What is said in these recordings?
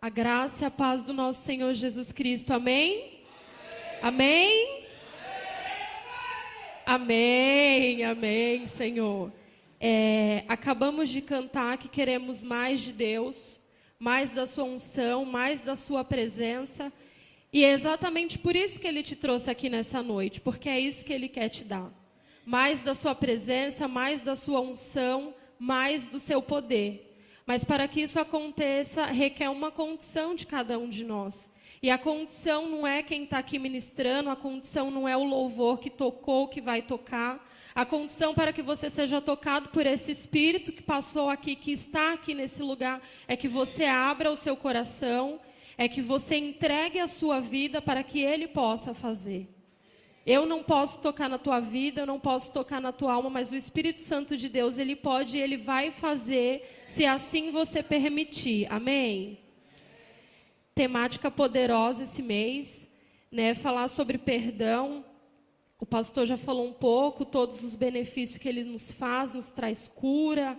A graça e a paz do nosso Senhor Jesus Cristo. Amém? Amém? Amém, amém, Senhor. Acabamos de cantar que queremos mais de Deus, mais da sua unção, mais da sua presença. E é exatamente por isso que Ele te trouxe aqui nessa noite, porque é isso que Ele quer te dar. Mais da sua presença, mais da sua unção, mais do seu poder. Mas para que isso aconteça, requer uma condição de cada um de nós. E a condição não é quem está aqui ministrando, a condição não é o louvor que tocou, que vai tocar. A condição para que você seja tocado por esse Espírito que passou aqui, que está aqui nesse lugar, é que você abra o seu coração, é que você entregue a sua vida para que Ele possa fazer. Eu não posso tocar na tua vida, eu não posso tocar na tua alma, mas o Espírito Santo de Deus, Ele pode e Ele vai fazer, se assim você permitir. Amém? Temática poderosa esse mês, né? Falar sobre perdão. O pastor já falou um pouco, todos os benefícios que Ele nos faz, nos traz cura,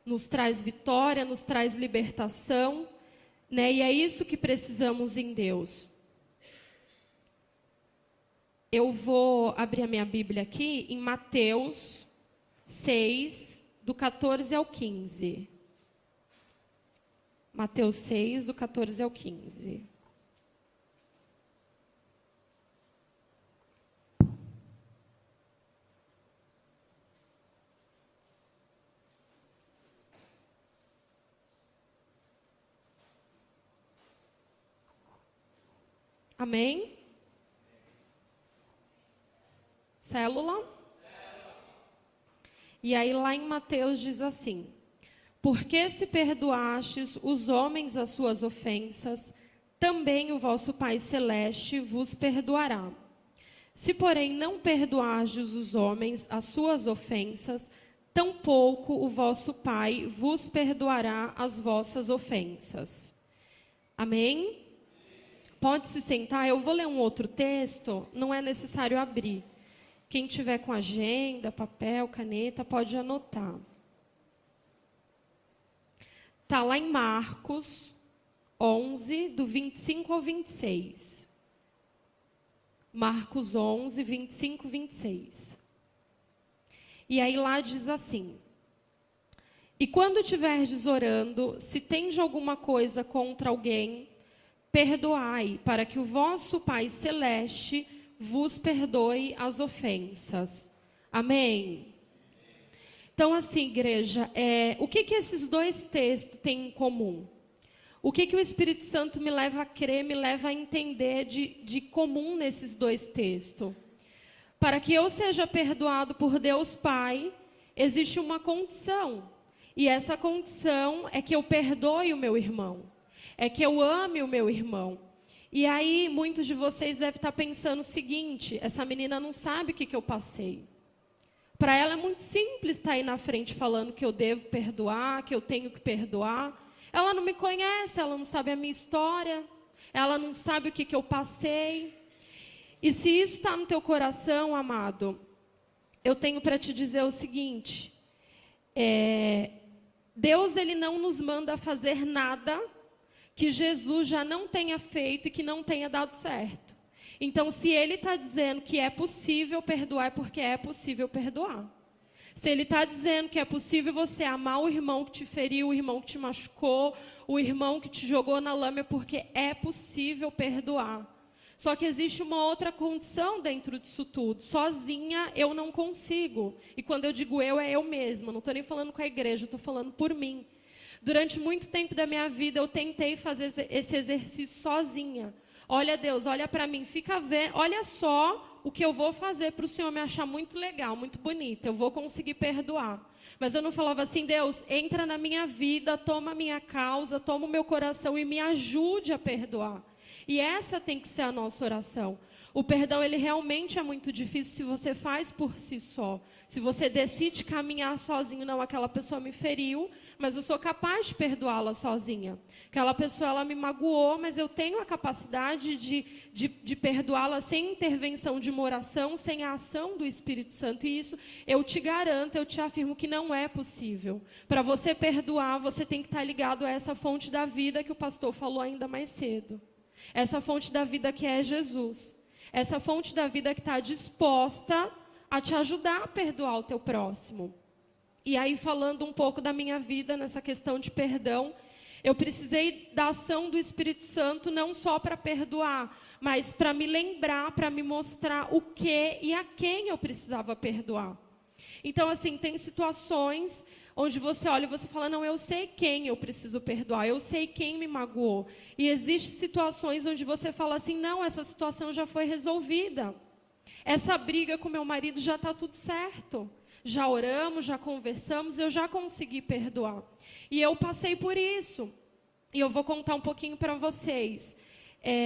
nos traz vitória, nos traz libertação, né? E é isso que precisamos em Deus. Eu vou abrir a minha Bíblia aqui em Mateus 6, do 14 ao 15. Mateus 6, do 14 ao 15. Amém? Célula? E aí lá em Mateus diz assim: porque se perdoastes os homens as suas ofensas, também o vosso Pai Celeste vos perdoará. Se, porém, não perdoardes os homens as suas ofensas, tampouco o vosso Pai vos perdoará as vossas ofensas. Amém? Pode se sentar, eu vou ler um outro texto, não é necessário abrir. Quem tiver com agenda, papel, caneta, pode anotar. Está lá em Marcos 11, do 25 ao 26. Marcos 11, 25, 26. E aí lá diz assim: e quando estiverdes orando, se tendes alguma coisa contra alguém, perdoai, para que o vosso Pai Celeste vos perdoe as ofensas. Amém? Então, assim, igreja, o que esses dois textos têm em comum? O que o Espírito Santo me leva a crer, me leva a entender de comum nesses dois textos? Para que eu seja perdoado por Deus Pai, existe uma condição. E essa condição é que eu perdoe o meu irmão. É que eu ame o meu irmão. E aí, muitos de vocês devem estar pensando o seguinte: essa menina não sabe o que eu passei. Para ela é muito simples estar aí na frente falando que eu devo perdoar, que eu tenho que perdoar. Ela não me conhece, ela não sabe a minha história, ela não sabe o que eu passei. E se isso está no teu coração, amado, eu tenho para te dizer o seguinte: Deus, Ele não nos manda fazer nada que Jesus já não tenha feito e que não tenha dado certo. Então, se Ele está dizendo que é possível perdoar, é porque é possível perdoar. Se Ele está dizendo que é possível você amar o irmão que te feriu, o irmão que te machucou, o irmão que te jogou na lama, é porque é possível perdoar. Só que existe uma outra condição dentro disso tudo. Sozinha eu não consigo. E quando eu digo eu, é eu mesma. Não estou nem falando com a igreja, estou falando por mim. Durante muito tempo da minha vida, eu tentei fazer esse exercício sozinha. Olha, Deus, olha para mim, fica vendo, olha só o que eu vou fazer para o Senhor me achar muito legal, muito bonita. Eu vou conseguir perdoar. Mas eu não falava assim: Deus, entra na minha vida, toma a minha causa, toma o meu coração e me ajude a perdoar. E essa tem que ser a nossa oração. O perdão, ele realmente é muito difícil se você faz por si só. Se você decide caminhar sozinho, não, aquela pessoa me feriu, mas eu sou capaz de perdoá-la sozinha. Aquela pessoa, ela me magoou, mas eu tenho a capacidade de perdoá-la sem intervenção de uma oração, sem a ação do Espírito Santo. E isso, eu te garanto, eu te afirmo que não é possível. Para você perdoar, você tem que estar ligado a essa fonte da vida que o pastor falou ainda mais cedo. Essa fonte da vida que é Jesus. Essa fonte da vida que está disposta a te ajudar a perdoar o teu próximo. E aí, falando um pouco da minha vida nessa questão de perdão, eu precisei da ação do Espírito Santo não só para perdoar, mas para me lembrar, para me mostrar o que e a quem eu precisava perdoar. Então, assim, tem situações onde você olha e você fala, não, eu sei quem eu preciso perdoar, eu sei quem me magoou. E existem situações onde você fala assim, não, essa situação já foi resolvida. Essa briga com meu marido já está tudo certo. Já oramos, já conversamos, eu já consegui perdoar. E eu passei por isso. E eu vou contar um pouquinho para vocês.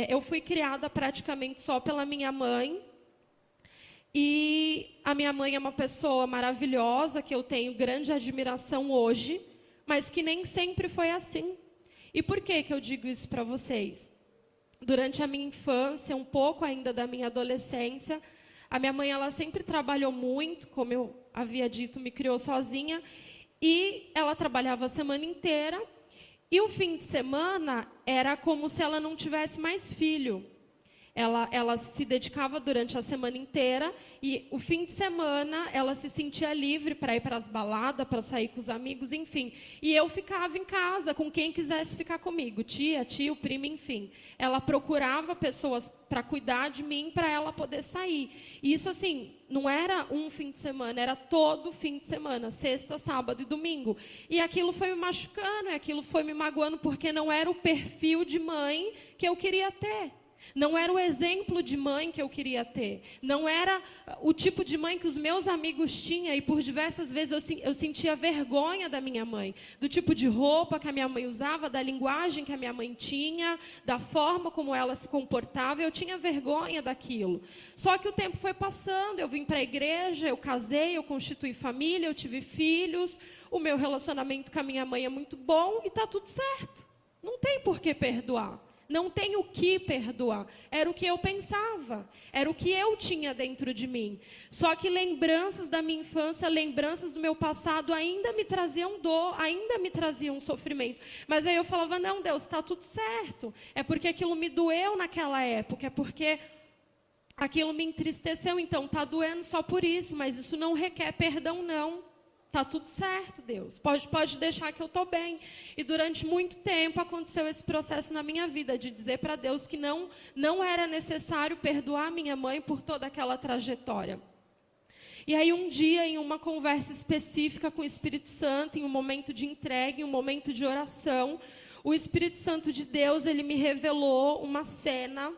Eu fui criada praticamente só pela minha mãe. E a minha mãe é uma pessoa maravilhosa, que eu tenho grande admiração hoje, mas que nem sempre foi assim. E por que eu digo isso para vocês? Durante a minha infância, um pouco ainda da minha adolescência, a minha mãe, ela sempre trabalhou muito, como eu havia dito, me criou sozinha, e ela trabalhava a semana inteira, e o fim de semana era como se ela não tivesse mais filho. Ela se dedicava durante a semana inteira e o fim de semana ela se sentia livre para ir para as baladas, para sair com os amigos, enfim. E eu ficava em casa com quem quisesse ficar comigo, tia, tio, primo, enfim. Ela procurava pessoas para cuidar de mim, para ela poder sair. E isso, assim, não era um fim de semana, era todo fim de semana, sexta, sábado e domingo. E aquilo foi me machucando, e aquilo foi me magoando, porque não era o perfil de mãe que eu queria ter. Não era o exemplo de mãe que eu queria ter. Não era o tipo de mãe que os meus amigos tinham. E por diversas vezes eu sentia vergonha da minha mãe. Do tipo de roupa que a minha mãe usava, da linguagem que a minha mãe tinha, da forma como ela se comportava. Eu tinha vergonha daquilo. Só que o tempo foi passando. Eu vim para a igreja, eu casei, eu constituí família, eu tive filhos. O meu relacionamento com a minha mãe é muito bom e está tudo certo. Não tem por que perdoar. Não tem o que perdoar. Era o que eu pensava. Era o que eu tinha dentro de mim. Só que lembranças da minha infância, lembranças do meu passado ainda me traziam dor, ainda me traziam sofrimento. Mas aí eu falava, não, Deus, está tudo certo. É porque aquilo me doeu naquela época. É porque aquilo me entristeceu. Então, está doendo só por isso. Mas isso não requer perdão, não. Está tudo certo, Deus. Pode deixar que eu estou bem. E durante muito tempo aconteceu esse processo na minha vida, de dizer para Deus que não era necessário perdoar minha mãe por toda aquela trajetória. E aí um dia, em uma conversa específica com o Espírito Santo, em um momento de entrega, em um momento de oração, o Espírito Santo de Deus, ele me revelou uma cena.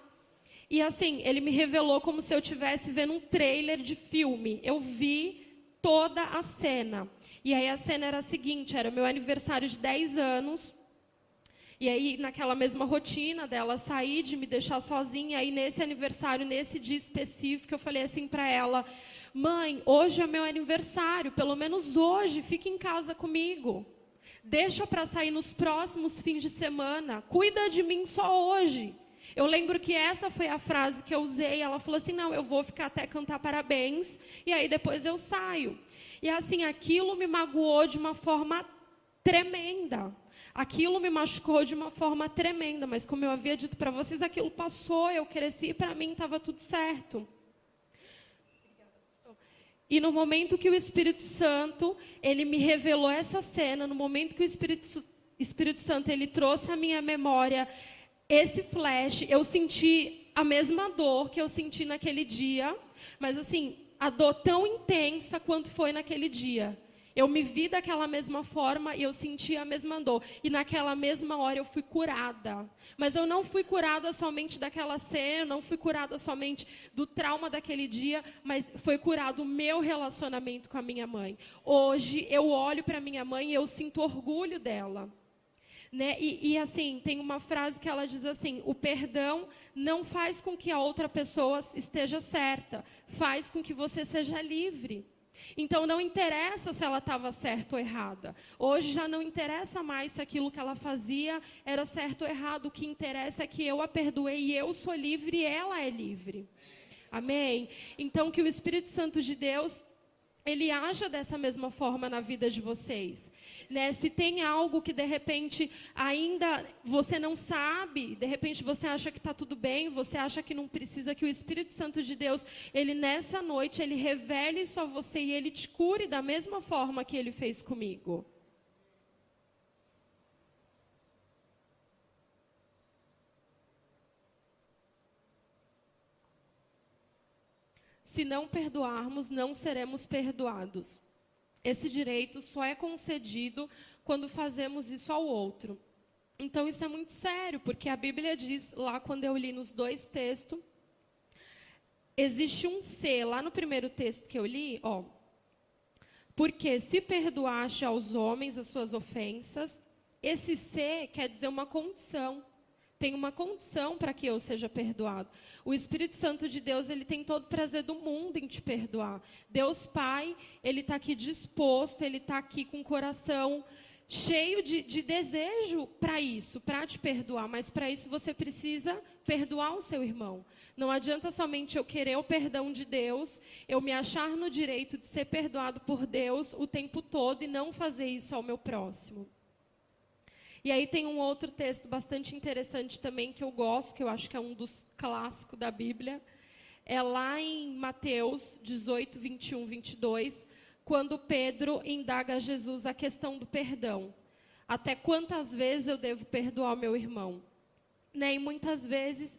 E assim, ele me revelou como se eu estivesse vendo um trailer de filme. Eu vi toda a cena. E aí a cena era a seguinte, era o meu aniversário de 10 anos. E aí, naquela mesma rotina dela sair, de me deixar sozinha, aí nesse aniversário, nesse dia específico, eu falei assim para ela, mãe, hoje é meu aniversário, pelo menos hoje, fique em casa comigo. Deixa para sair nos próximos fins de semana, cuida de mim só hoje. Eu lembro que essa foi a frase que eu usei. Ela falou assim, não, eu vou ficar até cantar parabéns, e aí depois eu saio. E assim, aquilo me magoou de uma forma tremenda. Aquilo me machucou de uma forma tremenda. Mas como eu havia dito para vocês, aquilo passou, eu cresci e para mim estava tudo certo. E no momento que o Espírito Santo, ele me revelou essa cena, no momento que o Espírito Santo, ele trouxe à minha memória esse flash, eu senti a mesma dor que eu senti naquele dia, mas assim, a dor tão intensa quanto foi naquele dia. Eu me vi daquela mesma forma e eu senti a mesma dor. E naquela mesma hora eu fui curada. Mas eu não fui curada somente daquela cena, não fui curada somente do trauma daquele dia, mas foi curado o meu relacionamento com a minha mãe. Hoje eu olho para minha mãe e eu sinto orgulho dela. né? E assim, tem uma frase que ela diz assim: o perdão não faz com que a outra pessoa esteja certa, faz com que você seja livre. Então não interessa se ela estava certa ou errada. Hoje já não interessa mais se aquilo que ela fazia era certo ou errado. O que interessa é que eu a perdoei e eu sou livre e ela é livre. Amém? Então que o Espírito Santo de Deus, ele aja dessa mesma forma na vida de vocês, né? Se tem algo que de repente ainda você não sabe, de repente você acha que está tudo bem, você acha que não precisa, que o Espírito Santo de Deus, ele nessa noite, ele revele isso a você e ele te cure da mesma forma que ele fez comigo. Se não perdoarmos, não seremos perdoados. Esse direito só é concedido quando fazemos isso ao outro. Então, isso é muito sério, porque a Bíblia diz, lá quando eu li nos 2 textos, existe um C, lá no primeiro texto que eu li, ó. Porque se perdoaste aos homens as suas ofensas, esse C quer dizer uma condição. Tem uma condição para que eu seja perdoado. O Espírito Santo de Deus, ele tem todo o prazer do mundo em te perdoar. Deus Pai, ele está aqui disposto, ele está aqui com o coração cheio de desejo para isso, para te perdoar. Mas para isso você precisa perdoar o seu irmão. Não adianta somente eu querer o perdão de Deus, eu me achar no direito de ser perdoado por Deus o tempo todo e não fazer isso ao meu próximo. E aí tem um outro texto bastante interessante também que eu gosto, que eu acho que é um dos clássicos da Bíblia. É lá em Mateus 18, 21, 22, quando Pedro indaga a Jesus a questão do perdão. Até quantas vezes eu devo perdoar o meu irmão? Né? E muitas vezes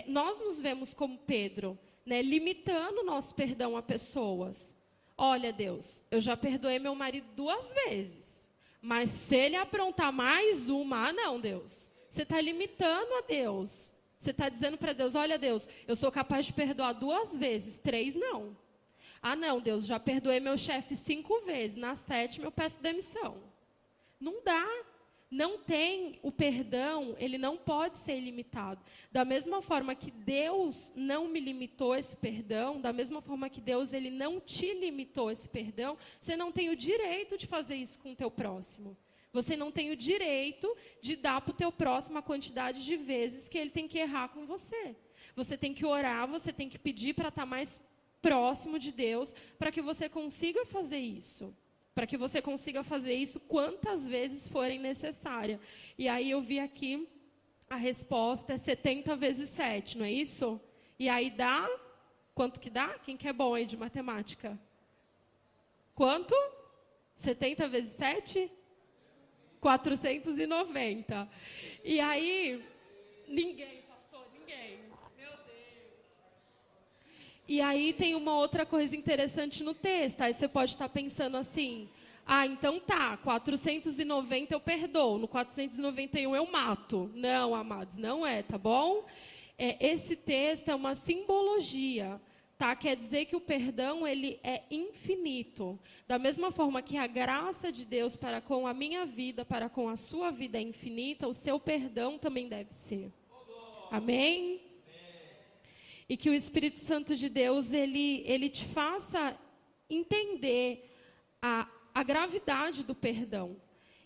nós nos vemos como Pedro, né? Limitando o nosso perdão a pessoas. Olha, Deus, eu já perdoei meu marido 2 vezes. Mas se ele aprontar mais uma, não, Deus. Você está limitando a Deus. Você está dizendo para Deus, olha, Deus, eu sou capaz de perdoar 2 vezes, 3 não. Ah, não, Deus, já perdoei meu chefe 5 vezes, na 7ª eu peço demissão. Não dá. Não tem o perdão, ele não pode ser ilimitado. Da mesma forma que Deus não me limitou esse perdão, da mesma forma que Deus, ele não te limitou esse perdão, você não tem o direito de fazer isso com o teu próximo. Você não tem o direito de dar para o teu próximo a quantidade de vezes que ele tem que errar com você. Você tem que orar, você tem que pedir para estar mais próximo de Deus, para que você consiga fazer isso. Para que você consiga fazer isso quantas vezes forem necessárias. E aí eu vi aqui, a resposta é 70 vezes 7, não é isso? E aí dá, quanto que dá? Quem que é bom aí de matemática? Quanto? 70 vezes 7? 490. E aí, ninguém, pastor, ninguém. Meu Deus. E aí tem uma outra coisa interessante no texto. Aí você pode estar pensando assim, ah, então tá, 490 eu perdoo, no 491 eu mato. Não, amados, não é, tá bom? Esse texto é uma simbologia, tá? Quer dizer que o perdão, ele é infinito. Da mesma forma que a graça de Deus para com a minha vida, para com a sua vida é infinita, o seu perdão também deve ser. Amém? E que o Espírito Santo de Deus, ele te faça entender a gravidade do perdão.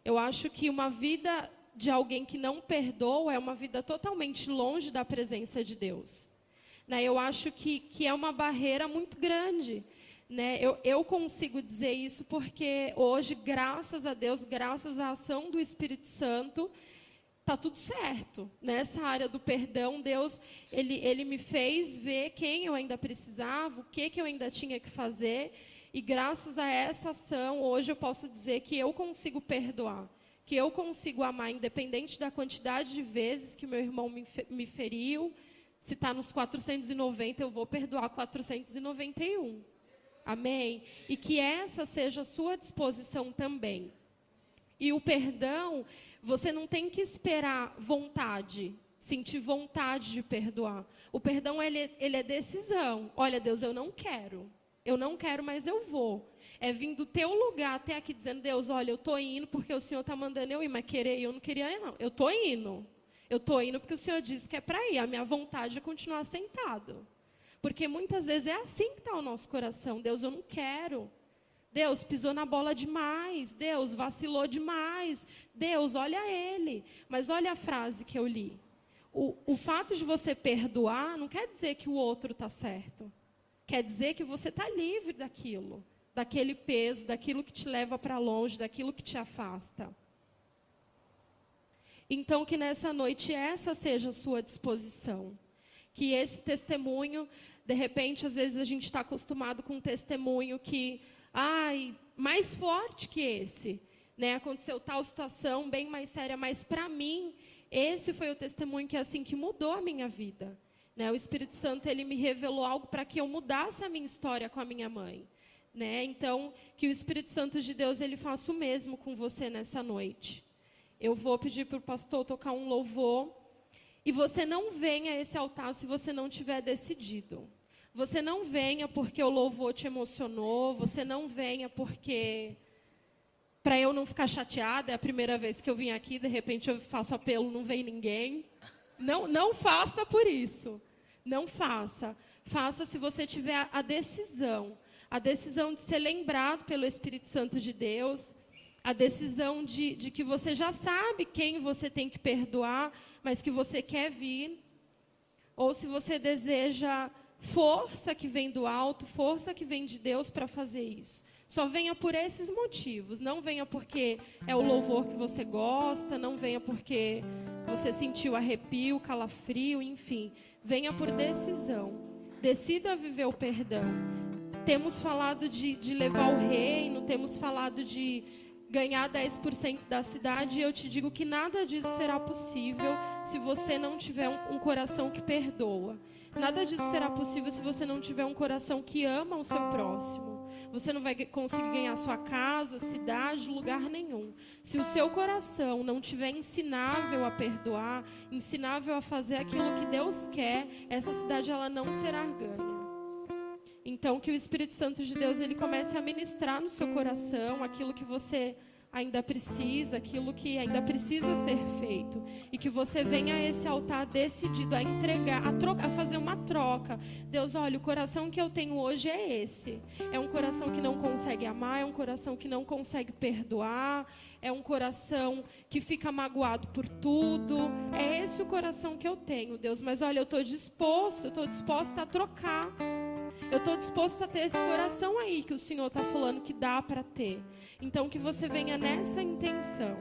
Eu acho que uma vida de alguém que não perdoa é uma vida totalmente longe da presença de Deus. Né? Eu acho que é uma barreira muito grande. Né? Eu consigo dizer isso porque hoje, graças a Deus, graças à ação do Espírito Santo, está tudo certo. Nessa área do perdão, Deus, ele me fez ver quem eu ainda precisava, o que eu ainda tinha que fazer. E graças a essa ação, hoje eu posso dizer que eu consigo perdoar. Que eu consigo amar, independente da quantidade de vezes que meu irmão me feriu. Se está nos 490, eu vou perdoar 491. Amém? E que essa seja a sua disposição também. E o perdão, você não tem que esperar vontade, sentir vontade de perdoar. O perdão, ele é decisão. Olha, Deus, eu não quero. Eu não quero, mas eu vou. É vir do teu lugar até aqui dizendo, Deus, olha, eu estou indo porque o Senhor está mandando eu ir, mas querer eu não queria ir, não. Eu estou indo. Eu estou indo porque o Senhor disse que é para ir. A minha vontade é continuar sentado. Porque muitas vezes é assim que está o nosso coração. Deus, eu não quero. Deus, pisou na bola demais. Deus, vacilou demais. Deus, olha ele. Mas olha a frase que eu li. O fato de você perdoar não quer dizer que o outro está certo. Quer dizer que você está livre daquilo. Daquele peso, daquilo que te leva para longe, daquilo que te afasta. Então, que nessa noite essa seja a sua disposição. Que esse testemunho, de repente, às vezes a gente está acostumado com um testemunho que, mais forte que esse. Né? Aconteceu tal situação bem mais séria, mas para mim, esse foi o testemunho que mudou a minha vida. Né? O Espírito Santo, ele me revelou algo para que eu mudasse a minha história com a minha mãe. Né? Então, que o Espírito Santo de Deus, ele faça o mesmo com você nessa noite. Eu vou pedir para o pastor tocar um louvor. E você não venha a esse altar se você não tiver decidido. Você não venha porque o louvor te emocionou. Você não venha porque... Para eu não ficar chateada, é a primeira vez que eu vim aqui, de repente eu faço apelo, não vem ninguém. Não faça por isso. Não faça. Faça se você tiver a decisão. A decisão de ser lembrado pelo Espírito Santo de Deus. A decisão de que você já sabe quem você tem que perdoar, mas que você quer vir. Ou se você deseja força que vem do alto, força que vem de Deus para fazer isso. Só venha por esses motivos. Não venha porque é o louvor que você gosta, não venha porque você sentiu arrepio, calafrio, enfim. Venha por decisão. Decida viver o perdão. Temos falado de levar o reino, temos falado de ganhar 10% da cidade, e eu te digo que nada disso será possível se você não tiver um coração que perdoa. Nada disso será possível se você não tiver um coração que ama o seu próximo. Você não vai conseguir ganhar sua casa, cidade, lugar nenhum. Se o seu coração não tiver ensinável a perdoar, ensinável a fazer aquilo que Deus quer, essa cidade ela não será ganha. Então, que o Espírito Santo de Deus, ele comece a ministrar no seu coração aquilo que você ainda precisa, aquilo que ainda precisa ser feito. E que você venha a esse altar decidido a entregar, a fazer uma troca. Deus, olha, o coração que eu tenho hoje é esse. É um coração que não consegue amar, é um coração que não consegue perdoar, é um coração que fica magoado por tudo. É esse o coração que eu tenho, Deus. Mas olha, eu estou disposta a trocar. Eu estou disposta a ter esse coração aí que o Senhor está falando que dá para ter. Então, que você venha nessa intenção.